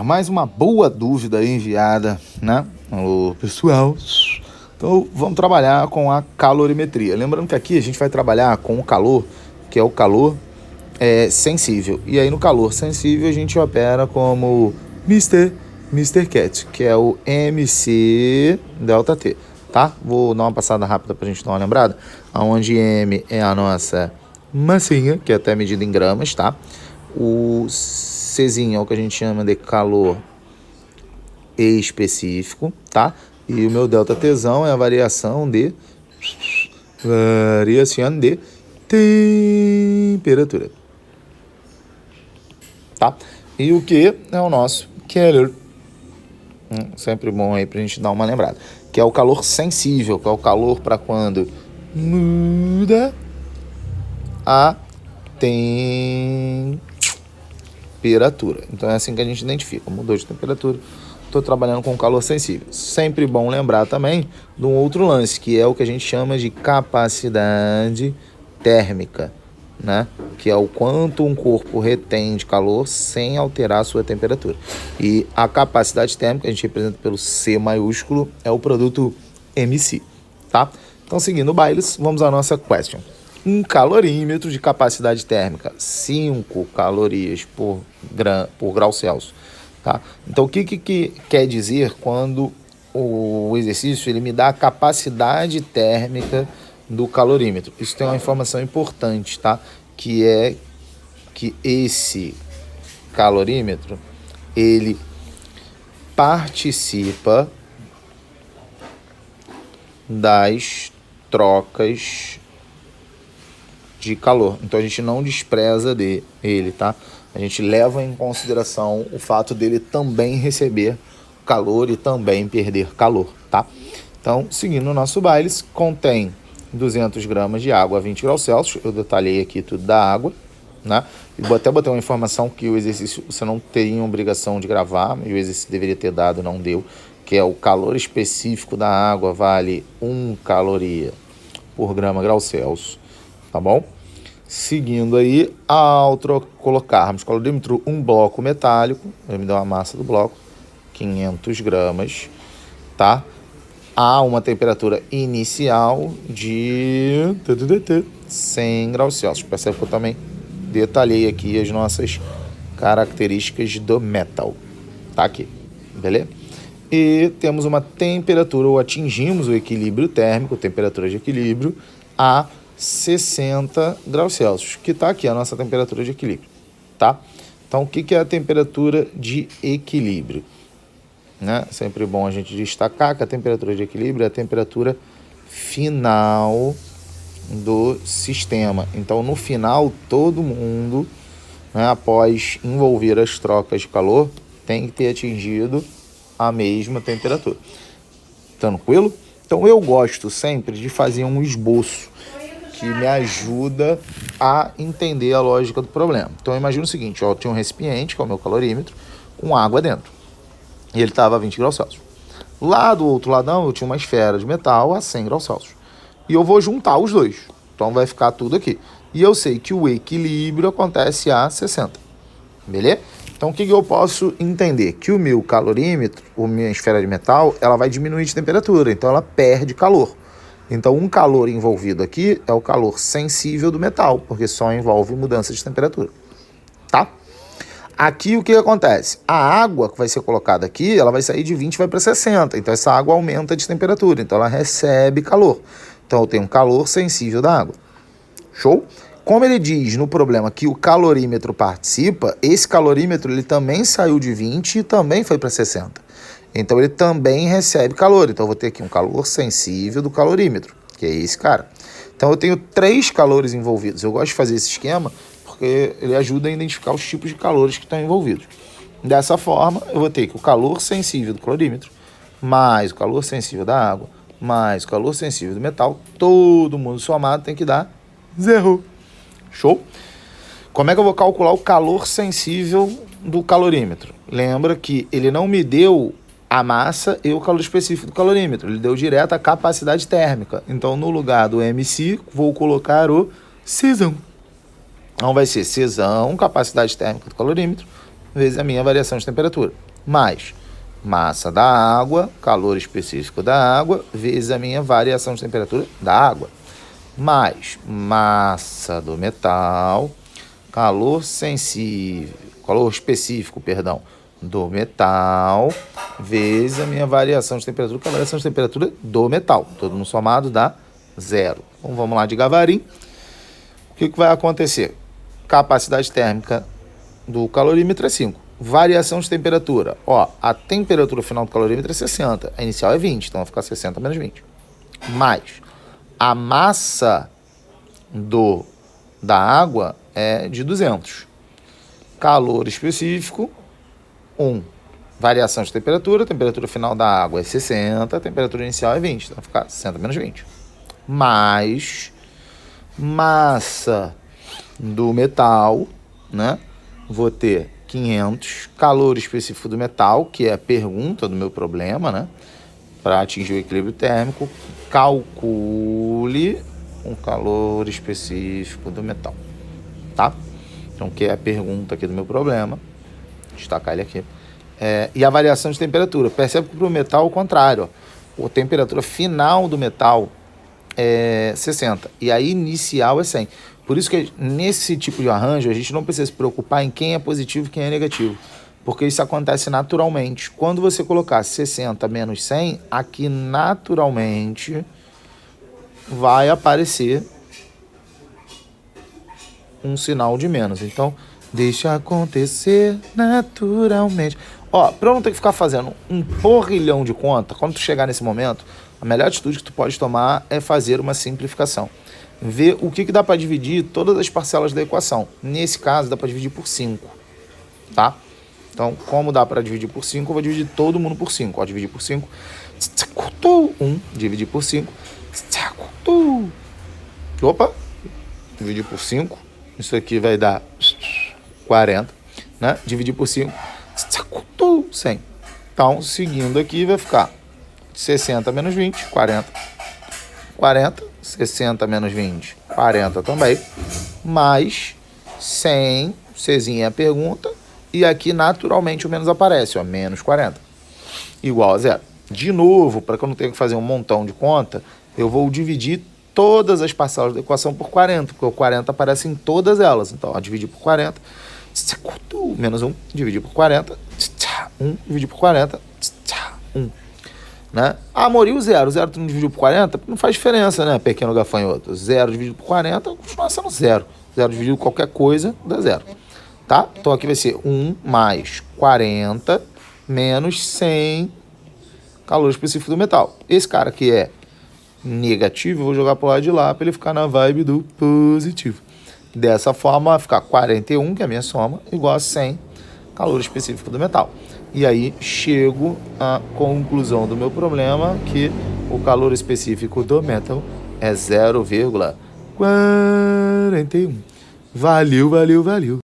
Mais uma boa dúvida aí enviada, né, o pessoal. Então, vamos trabalhar com a calorimetria. Lembrando que aqui a gente vai trabalhar com o calor, que é o calor sensível. E aí no calor sensível a gente opera como Mr. Cat, que é o MC delta T, tá? Vou dar uma passada rápida pra gente dar uma lembrada. Onde M é a nossa massinha, que é até medida em gramas, tá? O Czinho é o que a gente chama de calor específico, tá? E o meu delta Tzão é a variação de temperatura, tá? E o que é o nosso Keller, sempre bom aí pra gente dar uma lembrada, que é o calor sensível, que é o calor para quando muda a temperatura. Então é assim que a gente identifica, mudou de temperatura, estou trabalhando com calor sensível. Sempre bom lembrar também de um outro lance, que é o que a gente chama de capacidade térmica, né? Que é o quanto um corpo retém de calor sem alterar a sua temperatura. E a capacidade térmica, a gente representa pelo C maiúsculo, é o produto MC, tá? Então, seguindo o bailes, vamos à nossa question. Um calorímetro de capacidade térmica, 5 calorias por grau Celsius, tá? Então, o que quer dizer quando o exercício ele me dá a capacidade térmica do calorímetro? Isso tem uma informação importante, tá? Que é que esse calorímetro, ele participa das trocas de calor. Então a gente não despreza ele, tá? A gente leva em consideração o fato dele também receber calor e também perder calor, tá? Então, seguindo o nosso baile, contém 200 gramas de água a 20 graus Celsius. Eu detalhei aqui tudo da água, né? E até botei uma informação que o exercício você não tem obrigação de gravar, e o exercício deveria ter dado, não deu, que é o calor específico da água vale 1 caloria por grau Celsius, tá bom? Seguindo aí, ao colocarmos calorímetro um bloco metálico, ele me deu a massa do bloco, 500 gramas, tá? Há uma temperatura inicial de 100 graus Celsius. Percebe que eu também detalhei aqui as nossas características do metal, tá aqui, beleza? E temos uma temperatura, ou atingimos o equilíbrio térmico, temperatura de equilíbrio, a 60 graus Celsius, que está aqui a nossa temperatura de equilíbrio, tá? Então, o que é a temperatura de equilíbrio? Né? Sempre bom a gente destacar que a temperatura de equilíbrio é a temperatura final do sistema. Então, no final, todo mundo, né, após envolver as trocas de calor, tem que ter atingido a mesma temperatura. Tranquilo? Então, eu gosto sempre de fazer um esboço que me ajuda a entender a lógica do problema. Então, imagina o seguinte, ó, eu tinha um recipiente, que é o meu calorímetro, com água dentro. E ele estava a 20 graus Celsius. Lá do outro ladão, eu tinha uma esfera de metal a 100 graus Celsius. E eu vou juntar os dois. Então, vai ficar tudo aqui. E eu sei que o equilíbrio acontece a 60. Beleza? Então, o que eu posso entender? Que o meu calorímetro, a minha esfera de metal, ela vai diminuir de temperatura. Então, ela perde calor. Então, um calor envolvido aqui é o calor sensível do metal, porque só envolve mudança de temperatura, tá? Aqui, o que acontece? A água que vai ser colocada aqui, ela vai sair de 20 e vai para 60. Então, essa água aumenta de temperatura. Então, ela recebe calor. Então, eu tenho um calor sensível da água. Show? Como ele diz no problema que o calorímetro participa, esse calorímetro ele também saiu de 20 e também foi para 60. Então, ele também recebe calor. Então, eu vou ter aqui um calor sensível do calorímetro, que é esse cara. Então, eu tenho 3 calores envolvidos. Eu gosto de fazer esse esquema porque ele ajuda a identificar os tipos de calores que estão envolvidos. Dessa forma, eu vou ter que o calor sensível do calorímetro, mais o calor sensível da água, mais o calor sensível do metal, todo mundo somado tem que dar 0. Show? Como é que eu vou calcular o calor sensível do calorímetro? Lembra que ele não me deu a massa e o calor específico do calorímetro. Ele deu direto a capacidade térmica. Então, no lugar do MC, vou colocar o Czão. Então, vai ser Czão, capacidade térmica do calorímetro, vezes a minha variação de temperatura, mais massa da água, calor específico da água, vezes a minha variação de temperatura da água, mais massa do metal, calor específico, do metal, vezes a minha variação de temperatura, que é a variação de temperatura do metal. Todo mundo somado dá 0. Então vamos lá de Gavarin. O que vai acontecer? Capacidade térmica do calorímetro é 5. Variação de temperatura. A temperatura final do calorímetro é 60. A inicial é 20, então vai ficar 60 menos 20. Mais a massa da água é de 200. Calor específico, 1. Variação de temperatura. Temperatura final da água é 60. Temperatura inicial é 20. Então vai ficar 60 menos 20. Mais massa do metal, né? Vou ter 500. Calor específico do metal, que é a pergunta do meu problema, né? Para atingir o equilíbrio térmico, calcule um calor específico do metal, tá? Então, que é a pergunta aqui do meu problema. Vou destacar ele aqui. E a variação de temperatura. Percebe que para o metal é o contrário. A temperatura final do metal é 60 e a inicial é 100. Por isso que nesse tipo de arranjo a gente não precisa se preocupar em quem é positivo e quem é negativo, porque isso acontece naturalmente. Quando você colocar 60 menos 100, aqui naturalmente vai aparecer um sinal de menos. Então, deixa acontecer naturalmente. Para eu não ter que ficar fazendo um porrilhão de conta, quando tu chegar nesse momento, a melhor atitude que tu pode tomar é fazer uma simplificação. Ver o que dá para dividir todas as parcelas da equação. Nesse caso, dá para dividir por 5, tá? Então, como dá para dividir por 5, eu vou dividir todo mundo por 5. Dividir por 5. 1, dividir por 5. Dividir por 5. Isso aqui vai dar 40, né? Dividir por 5. 100. Então, seguindo aqui, vai ficar 60 menos 20, 40. 40, 60 menos 20, 40 também. Mais 100, Czinha é a pergunta. E aqui, naturalmente, o menos aparece, menos 40. Igual a 0. De novo, para que eu não tenha que fazer um montão de conta, eu vou dividir todas as parcelas da equação por 40, porque o 40 aparece em todas elas. Então, dividir por 40, menos 1, dividir por 40, 1, dividir por 40, 1. Né? Moriu 0. 0 tu não dividiu por 40, não faz diferença, né, pequeno gafanhoto? 0 dividido por 40 continua sendo 0. 0 dividido por qualquer coisa dá 0. Tá? Então aqui vai ser 1 mais 40 menos 100 calor específico do metal. Esse cara aqui é negativo, eu vou jogar pro lado de lá para ele ficar na vibe do positivo. Dessa forma vai ficar 41, que é a minha soma, igual a 100 calor específico do metal. E aí chego à conclusão do meu problema, que o calor específico do metal é 0,41. Valeu, valeu, valeu.